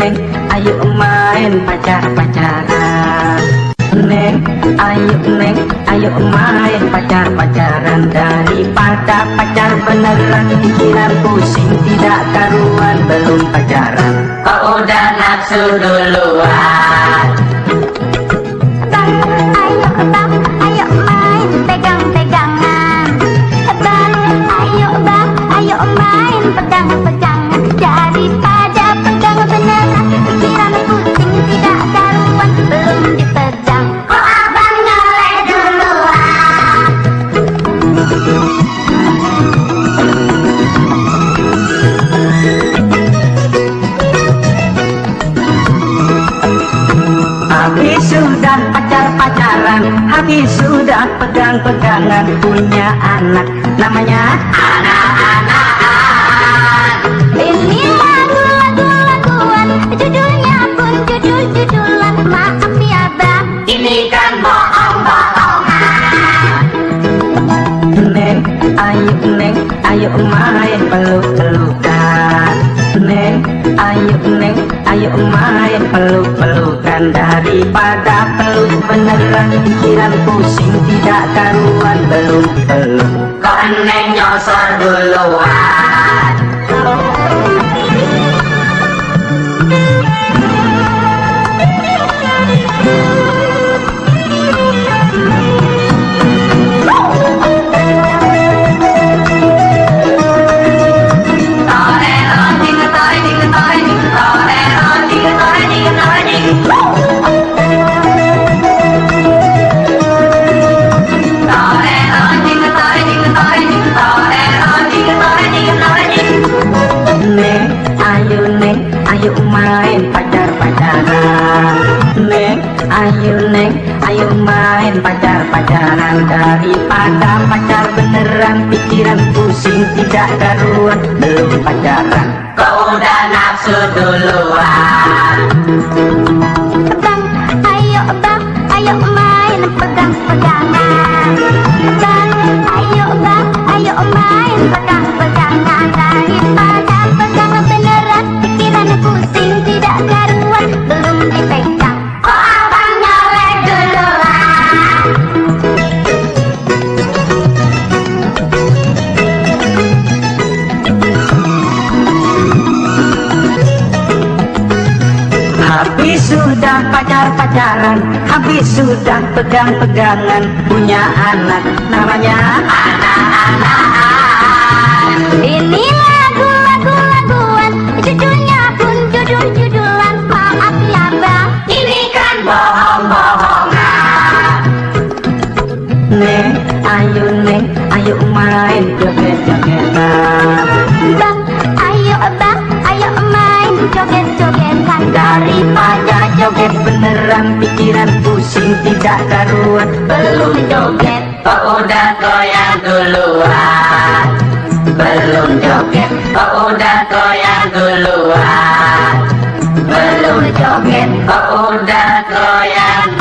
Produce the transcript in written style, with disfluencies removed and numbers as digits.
Neng, ayo main pacar-pacaran. Neng, ayo main pacar-pacaran. Daripada pacar beneran pikiran pusing tidak karuan belum pacaran. Kau udah nafsu duluan. Bang, ayo main pegang-pegangan. Bang, ayo main pegang-pegangan. Daripada pegang beneran pikiran pusing tidak karuan belum dipegang. Kok abang nyolek duluan? Habis sudah pacar-pacaran, habis sudah pegang-pegangan, punya anak namanya anak-anakan. Ini lagu-laguan, judulnya pun judul-judulan. Maaf ya bang, Ini kan bohong-bohongan. Neng, ayo main peluk-pelukan. Neng, ayo main peluk-pelukan. Daripada peluk beneran pikiran pusing tidak karuan belum peluk. Kok Neng nyosor duluan? Ayo main pacar-pacaran. Neng, ayo main pacar-pacaran. Daripada pacar beneran pikiran pusing tidak karuan belum pacaran. Kau udah nafsu duluan. bang, ayo main pegang-pegangan. Bang, ayo main pegang-pegangan. Daripada pegang beneran pikiran pusing tidak karuan belum dipegang. Kok abang nyolek duluan? Habis sudah pacar-pacaran, habis sudah pegang-pegangan, punya anak namanya anak-anakan. Ini lagu-laguan, judulnya pun judul-judulan. Maaf ya bang, Ini kan bohong-bohongan. Neng, ayo main joget-jogetan. bang, ayo main joget-jogetan. Daripada joget beneran pikiran pusing tidak karuan belum joget. Kok udah goyang duluan? Belum joget. Kok udah goyang duluan? Belum joget. Kok udah goyang